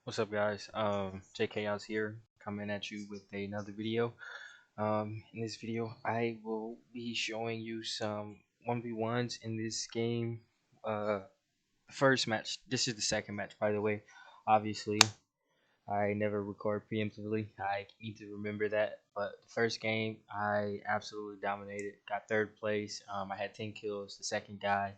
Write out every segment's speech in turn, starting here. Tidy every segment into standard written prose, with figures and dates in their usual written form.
What's up, guys? JK Oz here, coming at you with another video. In this video, I will be showing you some 1v1s in this game. First match. This is the second match, by the way. Obviously, I never record preemptively. I need to remember that. But the first game, I absolutely dominated. Got third place. I had 10 kills. The second guy,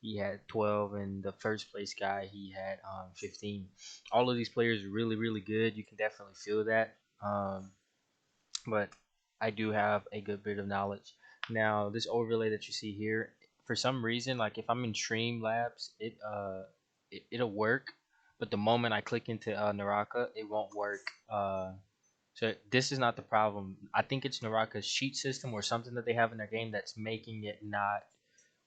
he had 12, and the first place guy, he had 15. All of these players are really, really good. You can definitely feel that. But I do have a good bit of knowledge. Now, this overlay that you see here, for some reason, like if I'm in Streamlabs, it'll work, but the moment I click into Naraka, it won't work. So this is not the problem. I think it's Naraka's cheat system or something that they have in their game that's making it not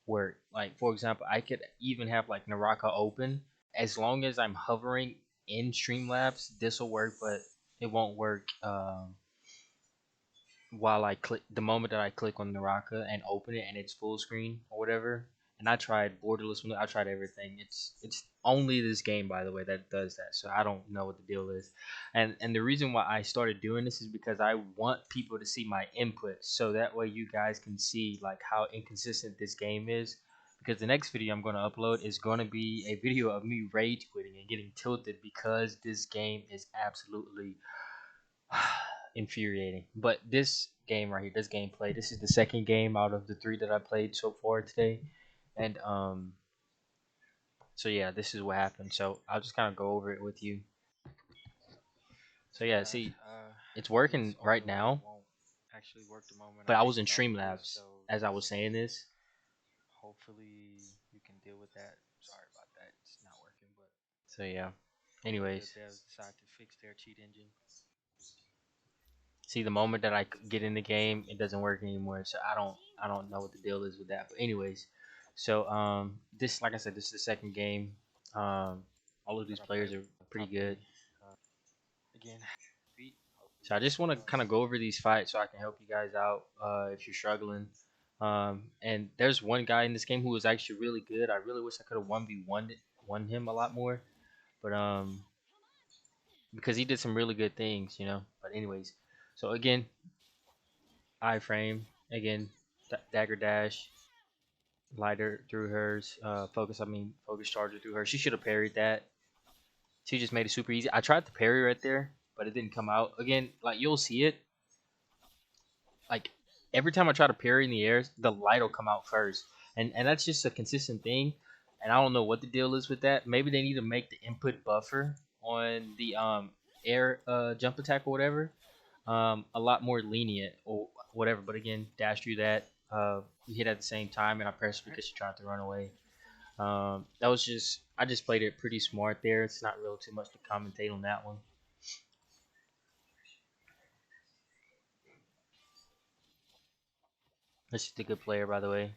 work. Like for example, I could even have like Naraka open as long as I'm hovering in Streamlabs. This will work, but it won't work. While I click the moment that I click on Naraka and open it and it's full screen or whatever. And I tried borderless window. I tried everything. It's only this game, by the way, that does that. So I don't know what the deal is. And the reason why I started doing this is because I want people to see my input, so that way you guys can see like how inconsistent this game is. Because the next video I'm going to upload is going to be a video of me rage quitting and getting tilted because this game is absolutely infuriating. But this game right here, this gameplay, this is the second game out of the three that I played so far today, and so yeah, this is what happened. So I'll just kind of go over it with you. So yeah, Yeah, see, uh, it's this working right overlay now, won't actually work the moment but I I was in start the clip, Streamlabs so as I was saying this. hopefully you can deal with that. Sorry about that, it's not working, but So yeah. hopefully the Anyways, devs decide to fix their cheat engine. see, the moment that I get in the game, it doesn't work anymore. So I don't know what the deal is with that. But anyways, so this, like I said, this is the second game. All of these That I players played are pretty top good. lane. Again, beat. Hopefully So I this just goes want to well. kind of go over these fights so I can help you guys out if you're struggling. And there's one guy in this game who was actually really good. I really wish I could have 1v1 won him a lot more, but because he did some really good things, you know. But anyways, so again, iframe again, dagger dash, lighter through hers, focus charger through her. She should have parried that. She just made it super easy. I tried to parry right there, but it didn't come out. Again, like you'll see it like every time I try to parry in the air, the light will come out first, and that's just a consistent thing. And I don't know what the deal is with that. Maybe they need to make the input buffer on the air jump attack or whatever a lot more lenient or whatever. But again, dash through that. We hit at the same time, and I pressed because she tried to run away. That was just I just played it pretty smart there. It's not real too much to commentate on that one. That's just a good player, by the way.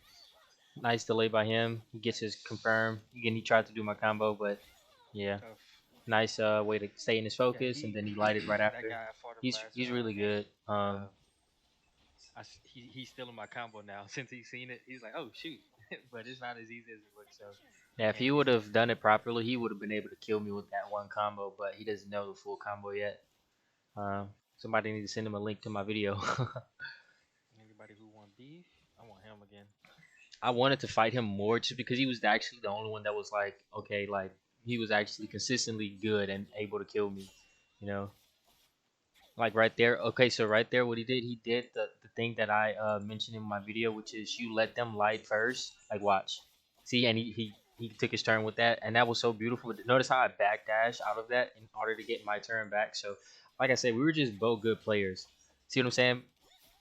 Nice delay by him. He gets his confirm. Again, he tried to do my combo, but yeah, Tough. nice way to stay in his Yeah, focus, and he then he lighted right that after. guy I fought him last He's really game. good. Uh, he's still in my combo now. Since he's seen it, he's like, oh shoot, but it's not as easy as it looks. So, Yeah, if and he would have done it properly, he would have been able to kill me with that one combo, but he doesn't know the full combo yet. Somebody need to send him a link to my video. anybody who want beef, I want him again. I wanted to fight him more just because he was actually the only one that was like, okay, like he was actually consistently good and able to kill me, you know. Like right there, okay, so right there, what he did the thing that I mentioned in my video, which is you let them light first. Like watch, see, and he took his turn with that, and that was so beautiful. But notice how I backdash out of that in order to get my turn back. So, like I said, we were just both good players. See what I'm saying?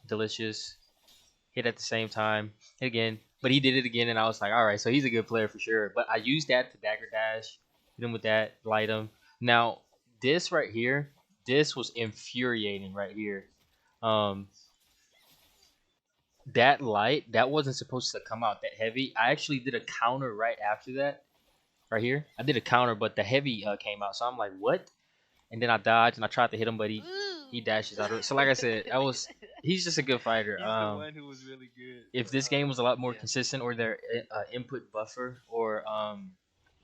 Delicious hit at the same time, hit again, but he did it again, and I was like, all right, so he's a good player for sure. But I used that to dagger dash, hit him with that, light him. Now this right here, this was infuriating right here. Um, that light that wasn't supposed to come out that heavy. I actually did a counter right after that, right here. I did a counter, but the heavy came out, so I'm like, what? And then I dodged and I tried to hit him, but he dashes out of it. So like I said, I was he's just a good fighter. He's the one who was really good. If this game was a lot more Yeah. consistent or their input buffer or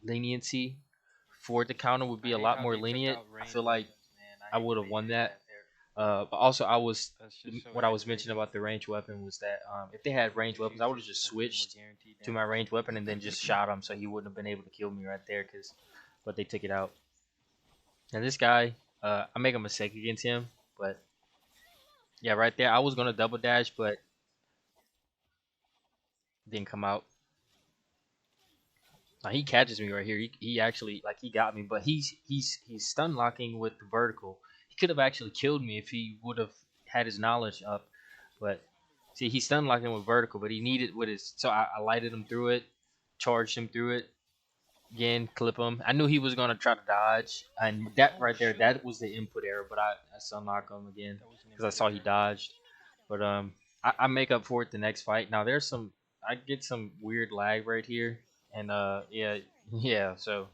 leniency, forward the counter would be I a hate lot how more they took lenient. out I range feel like weapons, man. I I hate would that have they won did that. that. There, But also, I was that's just so what I was mentioning aggravating. about the range weapon was that if they had range If weapons, you I would have just just like give them a switched guaranteed to my damage. range weapon and then just shot him, so he wouldn't have been able to kill me right there. But they took it out. And this guy, I make a mistake against him, but yeah, right there, I was gonna double dash, but didn't come out. He catches me right here. He actually like he got me, but he's stun locking with the vertical. He could have actually killed me if he would have had his knowledge up, but see he's stun locking with vertical, but he needed with his. So I lighted him through it, charged him through it again, clip him. I knew he was gonna try to dodge, and that Oh right there shoot, that was the input error. But I stun lock him again that was an because I input saw he error. dodged. But I make up for it the next fight. Now there's some I get some weird lag right here, and yeah yeah. So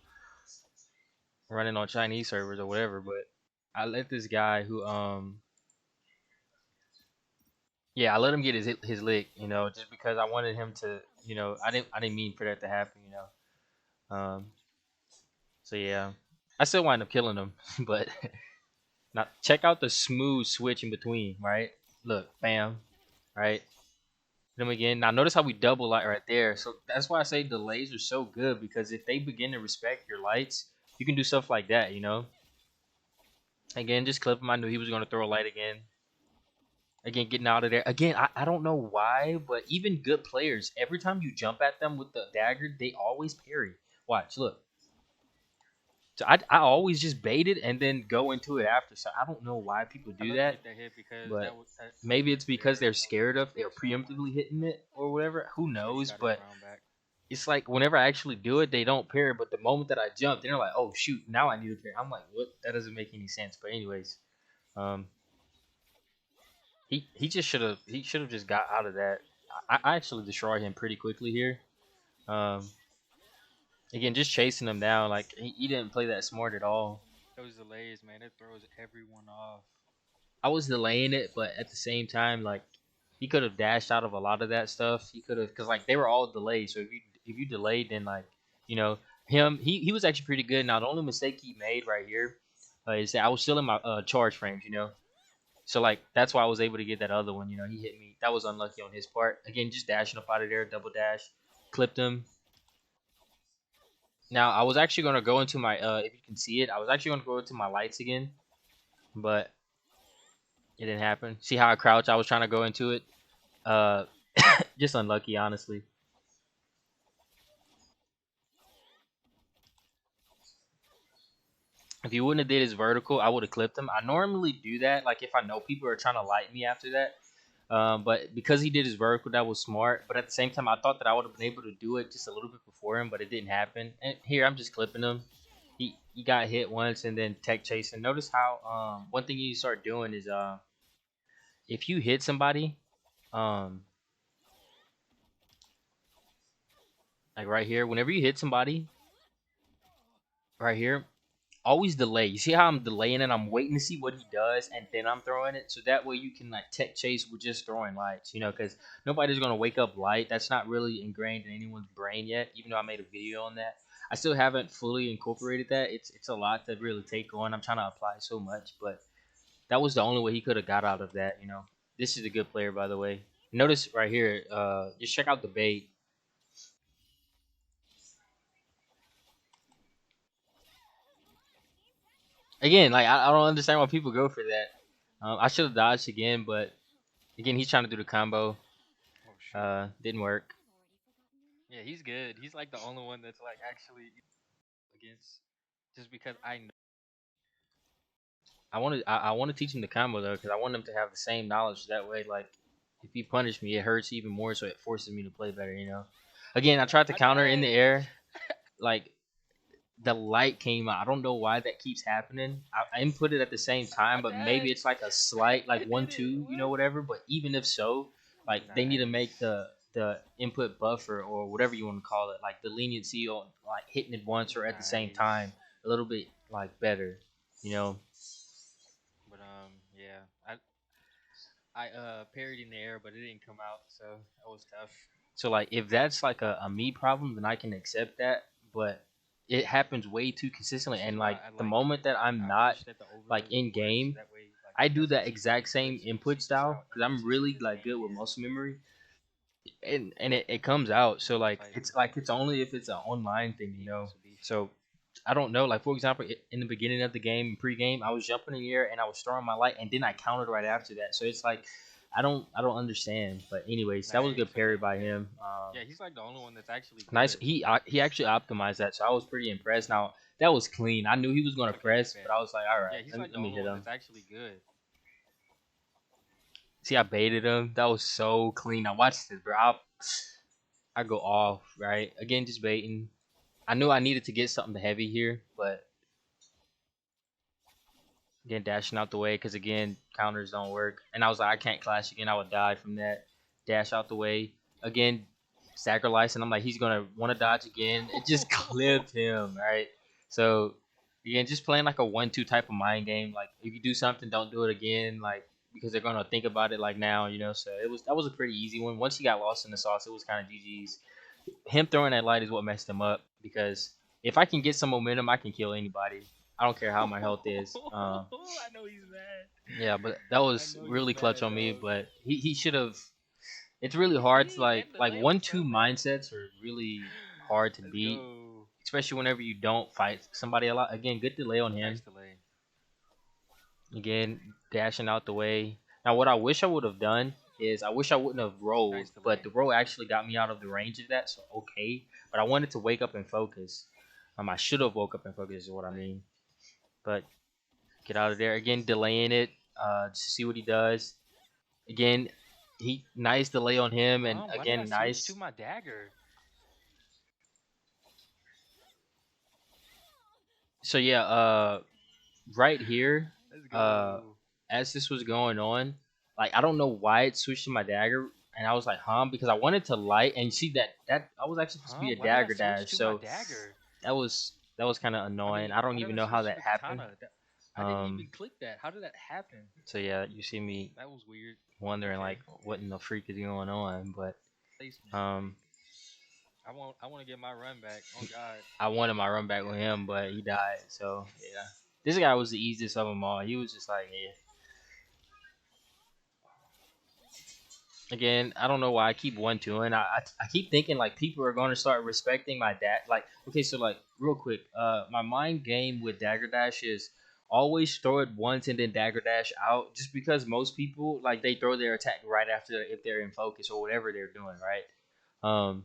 running on Chinese servers or whatever. But I let this guy who yeah I let him get his lick. You know, just because I wanted him to. You know, I didn't mean for that to happen. You know. So yeah, I still wind up killing him, but now check out the smooth switch in between. Right, look, bam, right. Them again. Now notice how we double light right there. So that's why I say delays are so good because if they begin to respect your lights, you can do stuff like that. You know. Again, just clip him. I knew he was gonna throw a light again. Again, getting out of there. Again, I don't know why, but even good players, every time you jump at them with the dagger, they always parry. Watch, look. So I always just bait it and then go into it after. So I don't know why people I do let him that, get that hit because but that maybe it's because there they're that was a scared of they're misclick. So preemptively hitting it or whatever. Who make sure he knows? got his But round back. it's like whenever I actually do it, they don't parry. But the moment that I jump, they're like, "Oh shoot, now I need to parry." I'm like, "What? That doesn't make any sense." But anyways, um, he should have just got out of that. I actually destroyed him pretty quickly here. Um, again, just chasing him down, like he didn't play that smart at all. Those delays, man, it throws everyone off. I was delaying it, but at the same time, like he could have dashed out of a lot of that stuff. He could have, cause like they were all delayed. So if you delayed, then like you know he was actually pretty good. Now the only mistake he made right here is that I was still in my charge frames, you know. So like that's why I was able to get that other one. You know, he hit me. That was unlucky on his part. Again, just dashing up out of there, double dash, clipped him. Now I was actually gonna go into my if you can see it, I was actually gonna go into my lights again, but it didn't happen. See how I crouch? I was trying to go into it. Uh, just unlucky, honestly. If he wouldn't have did his vertical, I would have clipped him. I normally do that, like if I know people are trying to light me after that. But because he did his vertical, that was smart. But at the same time, I thought that I would have been able to do it just a little bit before him, but it didn't happen. And here I'm just clipping him. He got hit once and then tech chasing. Notice how one thing you start doing is if you hit somebody um like right here, whenever you hit somebody right here, always delay. You see how I'm delaying it? I'm waiting to see what he does, and then I'm throwing it. So that way you can like tech chase with just throwing lights, you know, because nobody's gonna wake up light. That's not really ingrained in anyone's brain yet. Even though I made a video on that, I still haven't fully incorporated that. It's a lot to really take on. I'm trying to apply so much, but that was the only way he could have got out of that. You know, this is a good player, by the way. Notice right here. Just check out the bait. Again, like I don't understand why people go for that. I should have dodged again, but again, he's trying to do the combo. Oh shoot. Didn't work. Yeah, he's good. He's like the only one that's like actually against, just because I know. I want to teach him the combo though, because I want him to have the same knowledge. That way, like if he punish me, it hurts even more, so it forces me to play better. You know. Again, I tried to I counter in the died. air. Like the light came out. I don't know why that keeps happening. I input it at the same I time, but maybe died. it's like a slight I like one did it. two, you know, What? whatever. But even if so, like they need to make Nice. the input buffer or whatever you want to call it, like the leniency on like hitting it once or at the same Nice. time, a little bit like better, you know. But yeah. I parried in the air, but it didn't come out, so that was tough. So like if that's like a me problem, then I can accept that. But it happens way too consistently. Which is And why like I the like. moment that I'm I not wish that the like overlay would in work so game, that way, like I do because that it's super exact same inputs, you can input see just style how because I'm inconsistent really the like game good with is. muscle memory, and it comes out. So like Type it's only if it's an online thing, you know. defense will be. So I don't know. Like for example, in the beginning of the game, pre-game, I was jumping in the air and I was throwing my light, and then I countered right after that. So it's like I don't understand. But anyways, that Nah, was a hey, good so parry that by yeah, him. yeah, he's like the only one that's actually Nice. good. He actually optimized that, so I was pretty impressed. Now that was clean. I knew he was gonna Okay, press, but bet. I was like, all Yeah, right, he's let me like the let me only hit one him. that's actually good. See, I baited him. That was so clean. Now watch this, bro. I go off right again, just baiting. I knew I needed to get something heavy here, but again, dashing out the way because again, counters don't work. And I was like, I can't clash again. I would die from that. Dash out the way again, sacrifice, and I'm like, he's gonna want to dodge again. It just clipped him, right? So again, just playing like a 1-2 type of mind game. Like if you do something, don't do it again. Like because they're gonna think about it like now, you know. So that was a pretty easy one. Once he got lost in the sauce, it was kind of GG's. Him throwing that light is what messed him up because if I can get some momentum, I can kill anybody. I don't care how my health is. I know he's mad. Yeah, but that I was know he's really clutch mad, on me. dog. But he should have. It's really He hard to didn't like get the like lane, 1-2 bro. mindsets are really hard to Let's beat, go. especially whenever you don't fight somebody a lot. Again, good delay on Nice him. delay. Again, dashing out the way. Now, what I wish I would have done is I wish I wouldn't have rolled, Nice but delay. the roll actually got me out of the range of that, so okay. But I wanted to wake up and focus. I should have woke up and focused is what I Delay. mean. But get out of there again, delaying it. To see what he does. Again, he nice delay on him, and Why did I again switch to nice. my dagger? So yeah, right here, Let's uh, go. as this was going on, like I don't know why it switched to my dagger, and I was like, huh, because I wanted to light and see that I was actually supposed to be a Why did I dagger switch dash, to my so dagger? that was kind of I annoying. mean, I don't why did even I know how switch to that the happened. katana? I didn't Um, even click that. How did that happen? so yeah, you see me That was weird. wondering like Okay. what in the freak is going on, but Placement. um, I want to get my run back. Oh God. I wanted my run back with him, but he died. So yeah, this guy was the easiest of them all. He was just like, yeah. Again, I don't know why I keep 1-2ing. I keep thinking like people are going to start respecting my dad. Like okay, so like real quick, my mind game with dagger dash is always throw it once and then dagger dash out. Just because most people like they throw their attack right after if they're in focus or whatever they're doing, right? Um,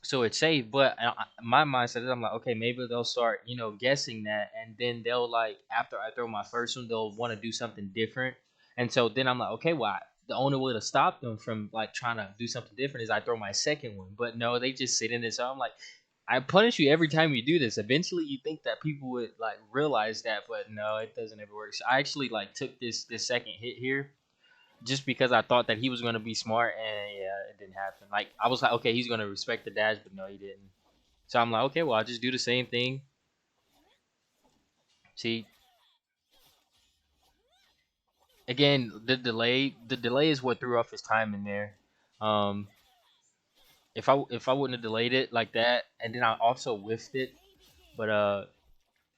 so it's safe. But my mindset is I'm like, okay, maybe they'll start, guessing that, and then they'll like after I throw my first one, they'll want to do something different, and so then I'm like, okay, well, the only way to stop them from like trying to do something different is I throw my second one. But no, they just sit in it. So I'm like, I punish you every time you do this. Eventually, you think that people would like realize that, but no, it doesn't ever work. So I actually like took this second hit here just because I thought that he was gonna be smart, and yeah, it didn't happen. Like I was like, okay, he's gonna respect the dash, but no, he didn't. So I'm like, okay, well, I'll just do the same thing. See, again, the delay is what threw off his time in there. Um, if I wouldn't have delayed it like that, and then I also whiffed it, but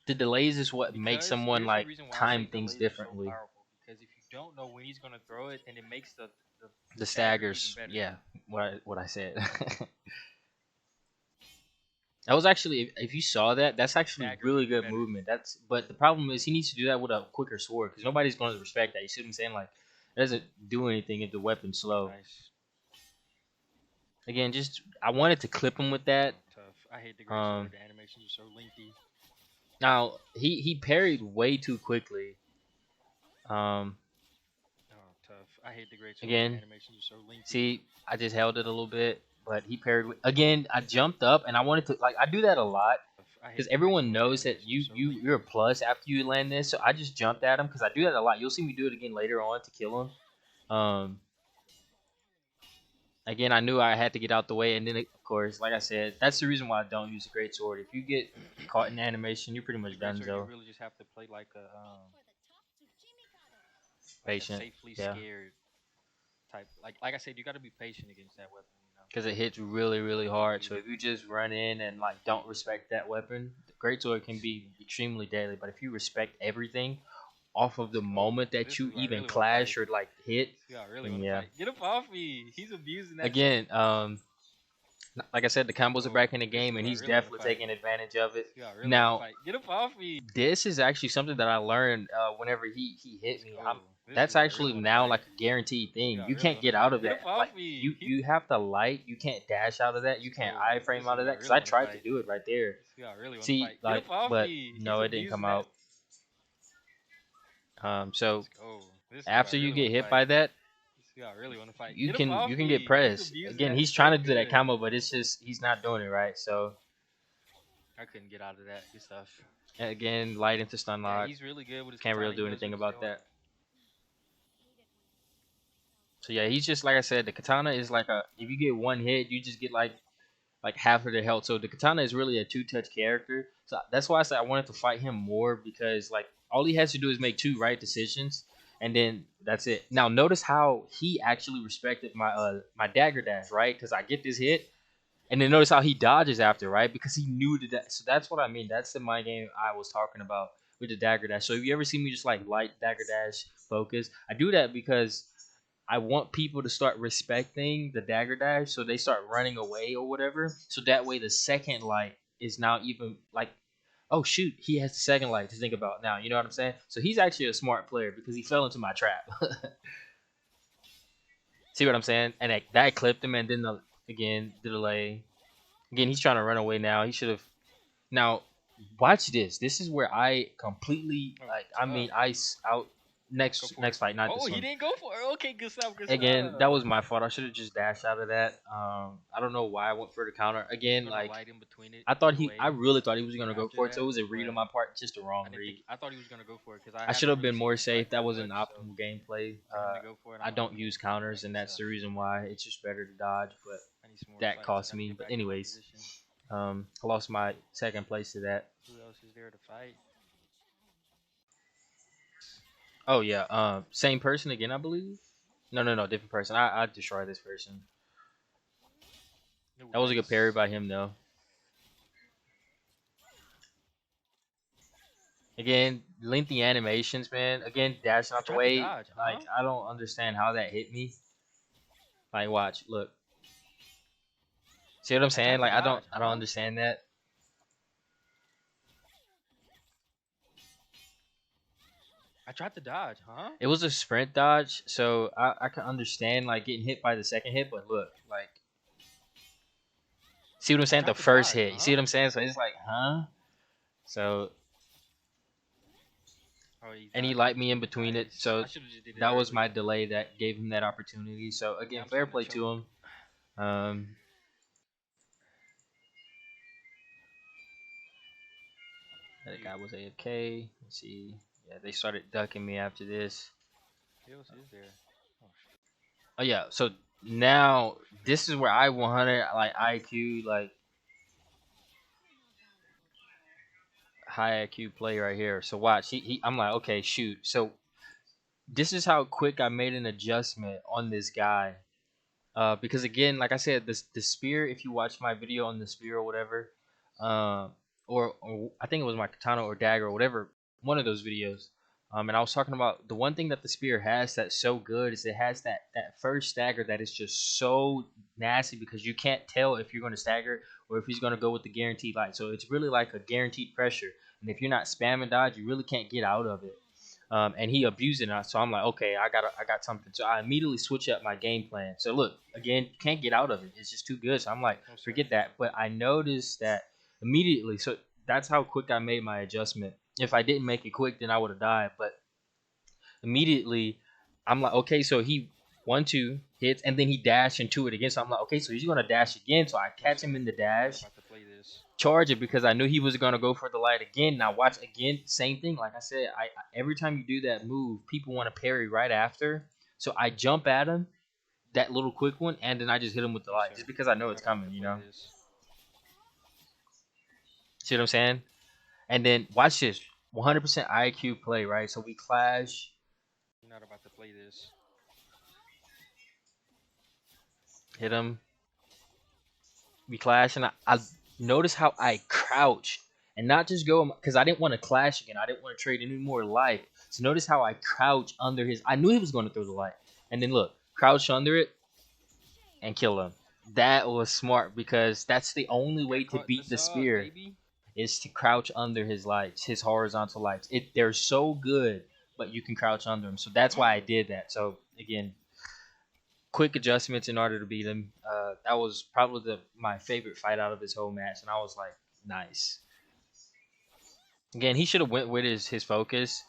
the delays is what makes Because someone here's the like reason why I say time things delays are so differently. powerful. Because if you don't know when he's gonna throw it, then it makes the The stagger even staggers, better. yeah, what I said. That was actually, if you saw that, that's actually Stagger really even good better. movement. But the problem is he needs to do that with a quicker sword because nobody's going to respect that. You see what I'm saying? Like, it doesn't do anything if the weapon's slow. Nice. Again, just I wanted to clip him with that. Oh, tough. I hate the great Um, sword. The animations are so lengthy. now he parried way too quickly. Um, Oh, tough. I hate the great sword. The again, animations are so lengthy. see, I just held it a little bit, but he parried again. I jumped up and I wanted to like I do that a lot Tough. I because hate the great everyone sword. The knows that animations are so you're a lengthy. plus after you land this. So I just jumped at him because I do that a lot. You'll see me do it again later on to kill him. Again, I knew I had to get out the way, and then of course, like I said, that's the reason why I don't use a great sword. If you get caught in animation, you're pretty With the much great done. sword, you So really just have to play like a patient, safely yeah. scared type. Like I said, you got to be patient against that weapon. because it hits really, really hard. So if you just run in and like don't respect that weapon, the greatsword can be extremely deadly. But if you respect everything off of the Let's go. moment that This you is who I even really want to fight. clash or like hit, This is who I really then want to yeah. fight. Get up off me. He's abusing that. Again, like I said, the Let's combos are go. back in the This is game, who and I he's really want to definitely fight. taking advantage of it. This is who I really want to Now, fight. Get up off me. this is actually something that I learned whenever he hit Let's me. go. This is That's who I really actually want to now fight. like a guaranteed This is thing. who I You really can't want to get out fight. of Get up that. off Like me. you have to light. You can't dash out of that. You Let's can't go. iframe This is out who of I that because really I want to tried to fight. do it right there. This is who I really want to See, fight. Get like, up off but me. He's no, it didn't abusing come that. out. So Let's go. This is who I after you really want get to hit fight. by that, This is who I really want to fight. you Get up can off you can get me. He's pressed. abusing Again, that he's so trying to do that good. combo, but it's just he's not doing it right. So I couldn't get out of that. Good stuff. again, light into stun Yeah, lock. he's really good with his Can't katana. really He do knows what anything he's about doing. that. So yeah, he's just like I said. The katana is like a if you get one hit, you just get like half of their health. So the katana is really a two-touch character. So that's why I said I wanted to fight him more because like all he has to do is make two right decisions, and then that's it. Now notice how he actually respected my dagger dash, right? Because I get this hit, and then notice how he dodges after, right? Because he knew that. So that's what I mean. That's the mind game I was talking about with the dagger dash. So if you ever see me just like light dagger dash focus, I do that because I want people to start respecting the dagger dash, so they start running away or whatever. So that way, the second light is now even like, oh shoot, he has the second light to think about now. You know what I'm saying? So he's actually a smart player because he fell into my trap. See what I'm saying? And that clipped him, and then again the delay. Again, he's trying to run away now. He should have. Now, watch this. This is where I completely Oh, like. I mean, tough. out Go for next it. fight, not Oh, this he one. didn't go for it. Okay, good stuff. Good Again, that stuff. was my fault. I should have just dashed out of that. I don't know why I went for the counter. Again, I'm gonna like light in between it. Either I way. really thought he was gonna go After for it. So that, it was a read on but my part, just a I wrong didn't think. read. I thought he was gonna go for it because I I should haven't have really been seen more him fight safe. That that was an much. So optimal gameplay. for him to go for it, I I'm don't like, use alright, counters, and good that's stuff. the reason why it's just better to dodge. But I need some more that fights. I cost gotta me. get But back in my anyways, position. I lost my second place to that. Who else is there to fight? Oh yeah, same person again, I believe. No, different person. I destroyed this person. Ooh, That was a good parry nice. by him though. Again, lengthy animations, man. Again, dashing I out the tried to way. dodge, Like huh? I don't understand how that hit me. Like watch, look. See what I'm I tried saying? to Like dodge, I don't huh? understand that. I tried to dodge, huh? It was a sprint dodge, so I can understand like getting hit by the second hit, but look, like see what I'm I saying? The tried to first dodge, hit. You see huh? what I'm saying? So it's like, huh? So Oh, he's and he dodging. light me in between it. Nice. So I should have just did it that was early. my delay that gave him that opportunity. So Yeah, again, I'm fair starting to play to choke. him. Um, that You, guy was AFK. Let's see. Yeah, they started ducking me after this. who else is there? Oh, Oh yeah, so now this is where I 100 like IQ like high IQ play right here. So watch, I'm like, okay, shoot. So this is how quick I made an adjustment on this guy. Because again, like I said, the spear. If you watch my video on the spear or whatever, uh, or I think it was my katana or dagger or whatever, one of those videos. And I was talking about the one thing that the spear has that's so good is it has that first stagger that is just so nasty because you can't tell if you're going to stagger or if he's going to go with the guaranteed light. So it's really like a guaranteed pressure, and if you're not spamming dodge, you really can't get out of it. And he abused it. So I'm like, okay, I got something. So I immediately switch up my game plan. So look, again, can't get out of it. It's just too good. So I'm like, no, sir. forget that. But I noticed that immediately. So that's how quick I made my adjustment. If I didn't make it quick, then I would have died. But immediately, I'm like, okay, so he 1-2 hits, and then he dashed into it again. So I'm like, okay, so he's gonna dash again. So I No, catch sir. him in the I'm not dash, about to play this. charge it because I knew he was gonna go for the light again. Now watch again, same thing. Like I said, I every time you do that move, people want to parry right after. So I jump at him, that little quick one, and then I just hit him with the No, light, sir. just because I know I'm it's not about coming. to You play know, this. see what I'm saying? And then watch this, 100% IQ play, right? So we clash, You're not about to play this. hit him, we clashed, and I noticed how I crouched and not just go because I didn't want to clash again. I didn't want to trade any more life. So notice how I crouched under his. I knew he was going to throw the light, and then look, crouch under it and kill him. That was smart because that's the only way Got to caught in the beat the sauce, spear baby. is to crouch under his lights, his horizontal lights. They're so good, but you can crouch under them. So that's why I did that. So again, quick adjustments in order to beat him. That was probably my favorite fight out of his whole match, and I was like, nice. Again, he should have went with his focus.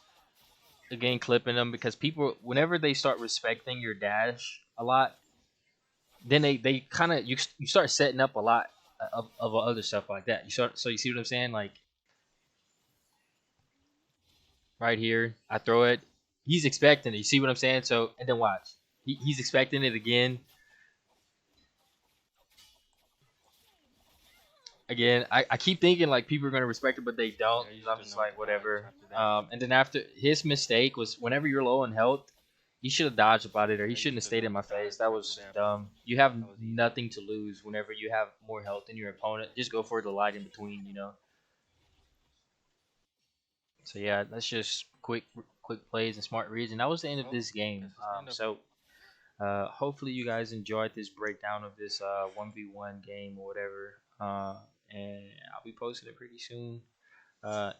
Again, clipping them because people, whenever they start respecting your dash a lot, then they kind of you start setting up a lot of other stuff like that. You see what I'm saying? Like right here, I throw it. He's expecting it. You see what I'm saying? So and then watch. He's expecting it again. Again, I keep thinking like people are gonna respect it, but they don't. Yeah, you So I'm still just know like to dodge whatever. after that. And then after his mistake was whenever you're low on health, he should have dodged about it, or he Yeah, you shouldn't have still stayed know in my to face. dodge That after was that, bro. dumb. You have That was easy. nothing to lose whenever you have more health than your opponent. Just go for the light in between, you know. So yeah, that's just quick plays and smart reads, and that was the end of Oh, this game. that's a stand up. So hopefully you guys enjoyed this breakdown of this 1v1 game or whatever. And I'll be posting it pretty soon.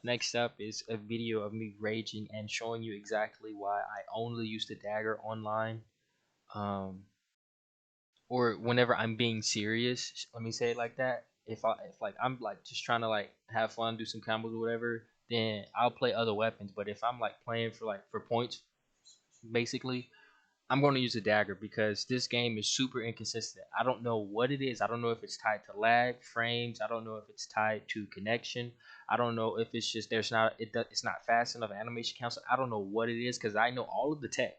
Next up is a video of me raging and showing you exactly why I only use the dagger online. Um, or whenever I'm being serious, let me say it like that. If like I'm like just trying to like have fun, do some combos or whatever, then I'll play other weapons. But if I'm like playing for points, basically, I'm going to use a dagger because this game is super inconsistent. I don't know what it is. I don't know if it's tied to lag frames. I don't know if it's tied to connection. I don't know if it's just it's not fast enough animation counts. I don't know what it is because I know all of the tech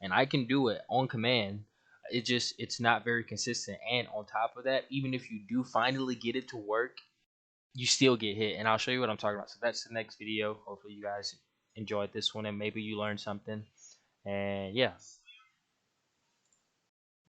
and I can do it on command. It's not very consistent. And on top of that, even if you do finally get it to work, you still get hit. And I'll show you what I'm talking about. So that's the next video. Hopefully you guys enjoyed this one and maybe you learned something. And yeah.